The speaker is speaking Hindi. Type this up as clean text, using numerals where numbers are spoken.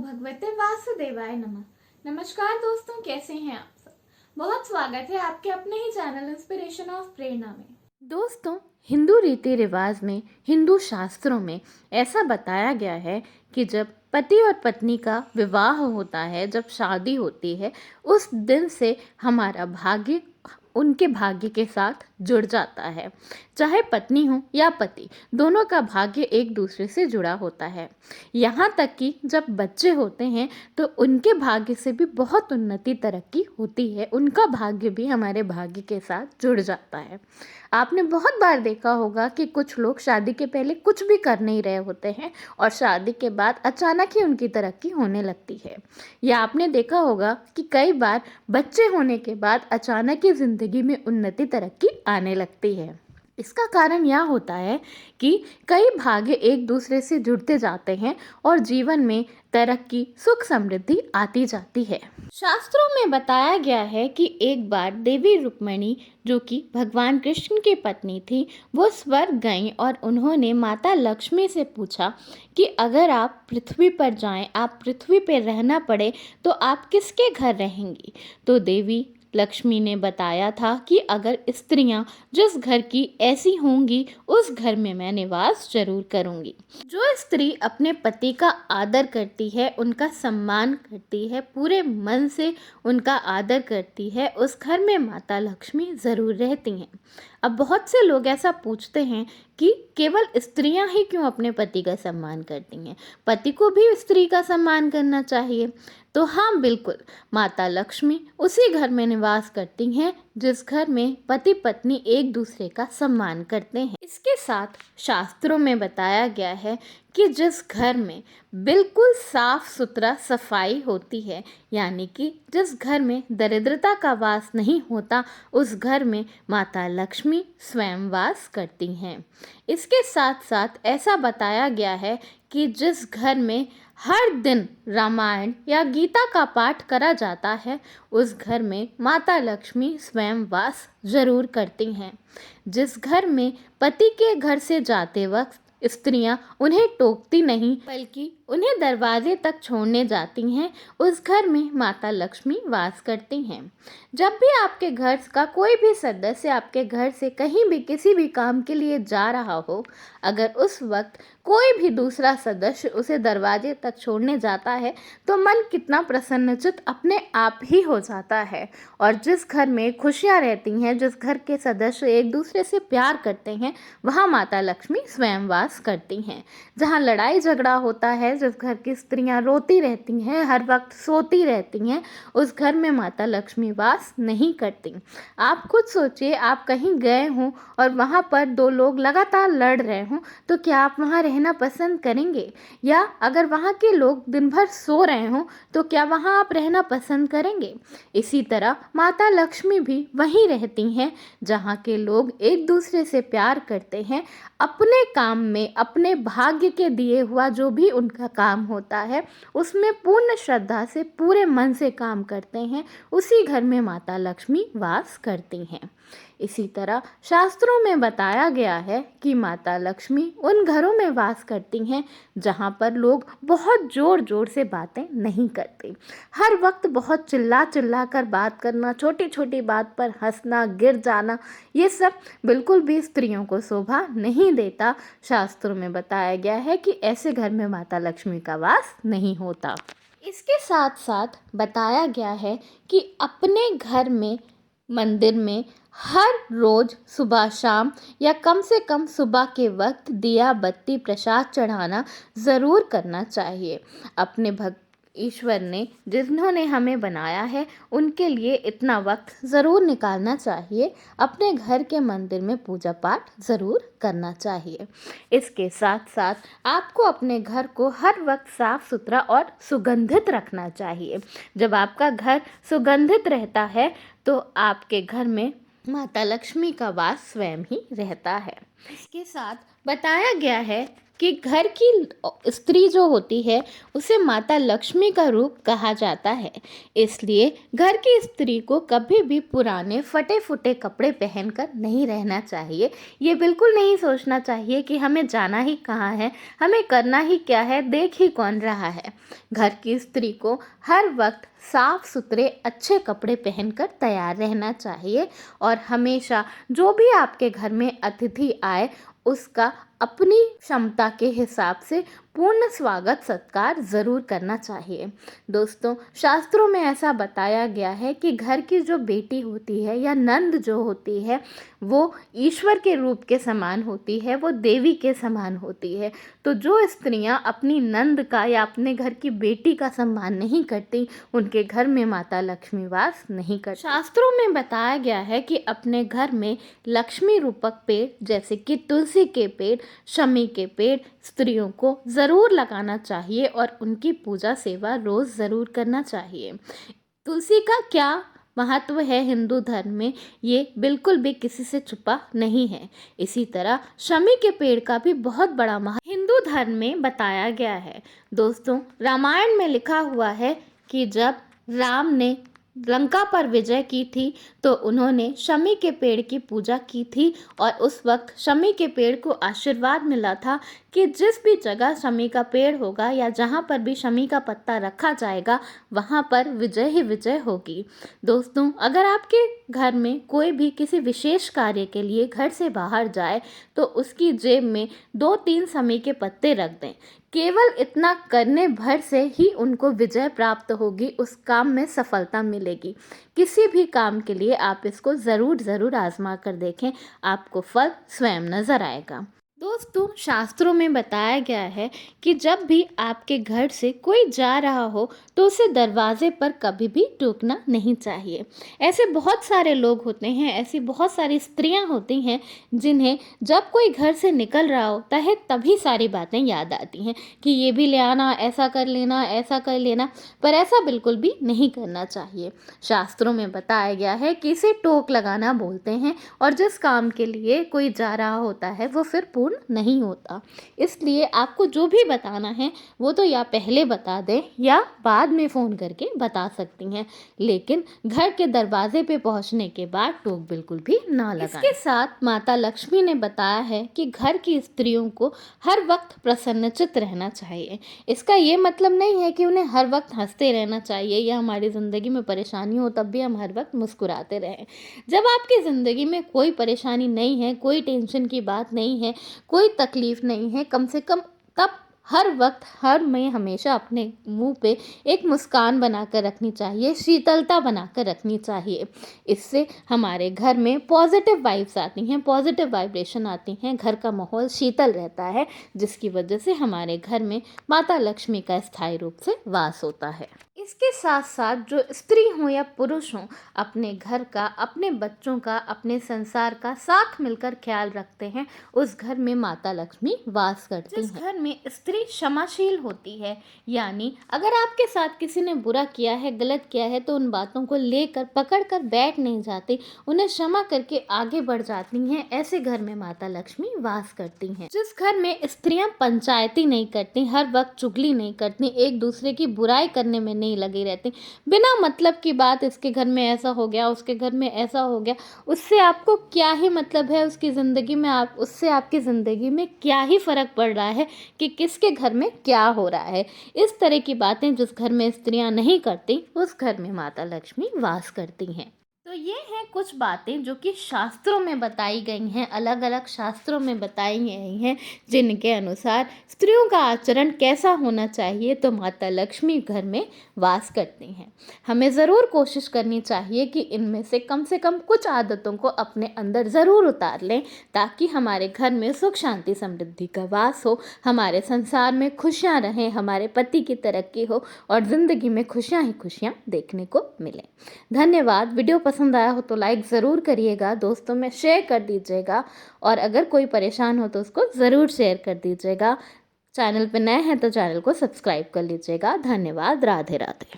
भगवते वासुदेवाय नमः। नमस्कार दोस्तों, कैसे हैं आप सब। बहुत स्वागत है आपके अपने ही चैनल इंस्पिरेशन ऑफ प्रेरणा में। दोस्तों, हिंदू रीति रिवाज में, हिंदू शास्त्रों में ऐसा बताया गया है कि जब पति और पत्नी का विवाह होता है, जब शादी होती है, उस दिन से हमारा भाग्य उनके भाग्य के साथ जुड़ जाता है। चाहे पत्नी हो या पति, दोनों का भाग्य एक दूसरे से जुड़ा होता है। यहाँ तक कि जब बच्चे होते हैं तो उनके भाग्य से भी बहुत उन्नति तरक्की होती है, उनका भाग्य भी हमारे भाग्य के साथ जुड़ जाता है। आपने बहुत बार देखा होगा कि कुछ लोग शादी के पहले कुछ भी कर नहीं रहे होते हैं और शादी के बाद अचानक ही उनकी तरक्की होने लगती है। या आपने देखा होगा कि कई बार बच्चे होने के बाद अचानक ही ज़िंदगी में उन्नति तरक्की आने लगती है। इसका कारण यह होता है कि कई भाग्य एक दूसरे से जुड़ते जाते हैं और जीवन में तरक्की, सुख, समृद्धि आती जाती है। शास्त्रों में बताया गया है कि एक बार देवी रुक्मिणी, जो कि भगवान कृष्ण की पत्नी थी, वो स्वर्ग गईं और उन्होंने माता लक्ष्मी से पूछा कि अगर आप पृथ्वी पर जाएं, आप पृथ्वी पर रहना पड़े तो आप किसके घर रहेंगी। तो देवी लक्ष्मी ने बताया था कि अगर स्त्रियां जिस घर की ऐसी होंगी, उस घर में मैं निवास जरूर करूंगी। जो स्त्री अपने पति का आदर करती है, उनका सम्मान करती है, पूरे मन से उनका आदर करती है, उस घर में माता लक्ष्मी ज़रूर रहती हैं। अब बहुत से लोग ऐसा पूछते हैं कि केवल स्त्रियां ही क्यों अपने पति का सम्मान करती हैं, पति को भी स्त्री का सम्मान करना चाहिए। तो हाँ, बिल्कुल, माता लक्ष्मी उसी घर में निवास करती हैं जिस घर में पति पत्नी एक दूसरे का सम्मान करते हैं। इसके साथ शास्त्रों में बताया गया है कि जिस घर में बिल्कुल साफ सुथरा सफाई होती है, यानी कि जिस घर में दरिद्रता का वास नहीं होता, उस घर में माता लक्ष्मी स्वयं वास करती हैं। इसके साथ साथ ऐसा बताया गया है कि जिस घर में हर दिन रामायण या गीता का पाठ करा जाता है, उस घर में माता लक्ष्मी स्वयं वास जरूर करती हैं। जिस घर में पति के घर से जाते वक्त स्त्रियां उन्हें टोकती नहीं, बल्कि उन्हें दरवाजे तक छोड़ने जाती हैं, उस घर में माता लक्ष्मी वास करती हैं। जब भी आपके घर का कोई भी सदस्य आपके घर से कहीं भी किसी भी काम के लिए जा रहा हो, अगर उस वक्त कोई भी दूसरा सदस्य उसे दरवाजे तक छोड़ने जाता है तो मन कितना प्रसन्नचित्त अपने आप ही हो जाता है। और जिस घर में खुशियाँ रहती हैं, जिस घर के सदस्य एक दूसरे से प्यार करते हैं, वहाँ माता लक्ष्मी स्वयं वास करती हैं। जहाँ लड़ाई झगड़ा होता है, जिस घर की स्त्रियाँ रोती रहती हैं, हर वक्त सोती रहती हैं, उस घर में माता लक्ष्मी वास नहीं करती। आप खुद सोचिए, आप कहीं गए हों और वहाँ पर दो लोग लगातार लड़ रहे हों, तो क्या आप वहाँ रहना पसंद करेंगे? या अगर वहाँ के लोग दिन भर सो रहे हों तो क्या वहाँ आप रहना पसंद करेंगे? इसी तरह माता लक्ष्मी भी वहीं रहती हैं जहाँ के लोग एक दूसरे से प्यार करते हैं, अपने काम में, अपने भाग्य के दिए हुआ जो भी उनका काम होता है, उसमें पूर्ण श्रद्धा से, पूरे मन से काम करते हैं, उसी घर में माता लक्ष्मी वास करती हैं। इसी तरह शास्त्रों में बताया गया है कि माता लक्ष्मी उन घरों में वास करती हैं जहाँ पर लोग बहुत ज़ोर ज़ोर से बातें नहीं करते। हर वक्त बहुत चिल्ला चिल्ला कर बात करना, छोटी छोटी बात पर हंसना, गिर जाना, ये सब बिल्कुल भी स्त्रियों को शोभा नहीं देता। शास्त्रों में बताया गया है कि ऐसे घर में माता लक्ष्मी का वास नहीं होता। इसके साथ साथ बताया गया है कि अपने घर में, मंदिर में हर रोज़ सुबह शाम या कम से कम सुबह के वक्त दिया बत्ती प्रसाद चढ़ाना ज़रूर करना चाहिए। अपने ईश्वर ने, जिन्होंने हमें बनाया है, उनके लिए इतना वक्त ज़रूर निकालना चाहिए। अपने घर के मंदिर में पूजा पाठ ज़रूर करना चाहिए। इसके साथ साथ आपको अपने घर को हर वक्त साफ सुथरा और सुगंधित रखना चाहिए। जब आपका घर सुगंधित रहता है तो आपके घर में माता लक्ष्मी का वास स्वयं ही रहता है। इसके साथ बताया गया है कि घर की स्त्री जो होती है उसे माता लक्ष्मी का रूप कहा जाता है। इसलिए घर की स्त्री को कभी भी पुराने फटे फुटे कपड़े पहनकर नहीं रहना चाहिए। ये बिल्कुल नहीं सोचना चाहिए कि हमें जाना ही कहाँ है, हमें करना ही क्या है, देख ही कौन रहा है। घर की स्त्री को हर वक्त साफ सुथरे अच्छे कपड़े पहनकर तैयार रहना चाहिए और हमेशा जो भी आपके घर में अतिथि आए उसका अपनी क्षमता के हिसाब से पूर्ण स्वागत सत्कार ज़रूर करना चाहिए। दोस्तों, शास्त्रों में ऐसा बताया गया है कि घर की जो बेटी होती है या नंद जो होती है वो ईश्वर के रूप के समान होती है, वो देवी के समान होती है। तो जो स्त्रियां अपनी नंद का या अपने घर की बेटी का सम्मान नहीं करती, उनके घर में माता लक्ष्मी वास नहीं करती। शास्त्रों में बताया गया है कि अपने घर में लक्ष्मी रूपक पेड़ जैसे कि तुलसी के पेड़, शमी के पेड़ स्त्रियों को ज़रूर लगाना चाहिए और उनकी पूजा सेवा रोज़ ज़रूर करना चाहिए। तुलसी का क्या महत्व है हिंदू धर्म में, ये बिल्कुल भी किसी से छुपा नहीं है। इसी तरह शमी के पेड़ का भी बहुत बड़ा महत्व हिंदू धर्म में बताया गया है। दोस्तों, रामायण में लिखा हुआ है कि जब राम ने लंका पर विजय की थी तो उन्होंने शमी के पेड़ की पूजा की थी और उस वक्त शमी के पेड़ को आशीर्वाद मिला था कि जिस भी जगह शमी का पेड़ होगा या जहाँ पर भी शमी का पत्ता रखा जाएगा वहाँ पर विजय ही विजय होगी। दोस्तों, अगर आपके घर में कोई भी किसी विशेष कार्य के लिए घर से बाहर जाए तो उसकी जेब में 2-3 शमी के पत्ते रख दें। केवल इतना करने भर से ही उनको विजय प्राप्त होगी, उस काम में सफलता मिलेगी। किसी भी काम के लिए आप इसको ज़रूर आजमा कर देखें, आपको फल स्वयं नज़र आएगा। दोस्तों, शास्त्रों में बताया गया है कि जब भी आपके घर से कोई जा रहा हो तो उसे दरवाजे पर कभी भी टोकना नहीं चाहिए। ऐसे बहुत सारे लोग होते हैं, ऐसी बहुत सारी स्त्रियां होती हैं जिन्हें जब कोई घर से निकल रहा होता है तभी सारी बातें याद आती हैं कि ये भी ले आना, ऐसा कर लेना, ऐसा कर लेना, पर ऐसा बिल्कुल भी नहीं करना चाहिए। शास्त्रों में बताया गया है कि इसे टोक लगाना बोलते हैं और जिस काम के लिए कोई जा रहा होता है वो फिर पूर्ण नहीं होता। इसलिए आपको जो भी बताना है वो तो या पहले बता दें या बाद में फ़ोन करके बता सकती हैं, लेकिन घर के दरवाजे पे पहुंचने के बाद टोक बिल्कुल भी ना लगाएं। इसके साथ माता लक्ष्मी ने बताया है कि घर की स्त्रियों को हर वक्त प्रसन्नचित्त रहना चाहिए। इसका ये मतलब नहीं है कि उन्हें हर वक्त हंसते रहना चाहिए या हमारी ज़िंदगी में परेशानी हो तब भी हम हर वक्त मुस्कुराते रहें। जब आपकी ज़िंदगी में कोई परेशानी नहीं है, कोई टेंशन की बात नहीं है, कोई तकलीफ़ नहीं है, कम से कम तब हर वक्त हर में हमेशा अपने मुंह पे एक मुस्कान बनाकर रखनी चाहिए, शीतलता बनाकर रखनी चाहिए। इससे हमारे घर में पॉजिटिव वाइब्स आती हैं, पॉजिटिव वाइब्रेशन आती हैं, घर का माहौल शीतल रहता है, जिसकी वजह से हमारे घर में माता लक्ष्मी का स्थायी रूप से वास होता है। इसके साथ साथ जो स्त्री हो या पुरुष हो, अपने घर का, अपने बच्चों का, अपने संसार का साथ मिलकर ख्याल रखते हैं, उस घर में माता लक्ष्मी वास करती हैं। जिस घर में स्त्री क्षमाशील होती है, यानी अगर आपके साथ किसी ने बुरा किया है, गलत किया है, तो उन बातों को लेकर पकड़ कर बैठ नहीं जाती, उन्हें क्षमा करके आगे बढ़ जाती हैं, ऐसे घर में माता लक्ष्मी वास करती हैं। जिस घर में स्त्रियां पंचायती नहीं करती, हर वक्त चुगली नहीं करती, एक दूसरे की बुराई करने में नहीं लगी रहती, बिना मतलब की बात, इसके घर में ऐसा हो गया, उसके घर में ऐसा हो गया, उससे आपको क्या ही मतलब है उसकी ज़िंदगी में, आप उससे आपकी ज़िंदगी में क्या ही फ़र्क पड़ रहा है कि किसके घर में क्या हो रहा है। इस तरह की बातें जिस घर में स्त्रियां नहीं करती, उस घर में माता लक्ष्मी वास करती हैं। तो ये हैं कुछ बातें जो कि शास्त्रों में बताई गई हैं, अलग अलग शास्त्रों में बताई गई हैं, जिनके अनुसार स्त्रियों का आचरण कैसा होना चाहिए, तो माता लक्ष्मी घर में वास करती हैं। हमें ज़रूर कोशिश करनी चाहिए कि इनमें से कम कुछ आदतों को अपने अंदर ज़रूर उतार लें, ताकि हमारे घर में सुख शांति समृद्धि का वास हो, हमारे संसार में खुशियाँ रहें, हमारे पति की तरक्की हो और ज़िंदगी में खुशियाँ ही खुशियाँ देखने को मिलें। धन्यवाद। वीडियो पसंद आया हो तो लाइक ज़रूर करिएगा, दोस्तों में शेयर कर दीजिएगा और अगर कोई परेशान हो तो उसको ज़रूर शेयर कर दीजिएगा। चैनल पे नए हैं तो चैनल को सब्सक्राइब कर लीजिएगा। धन्यवाद। राधे राधे।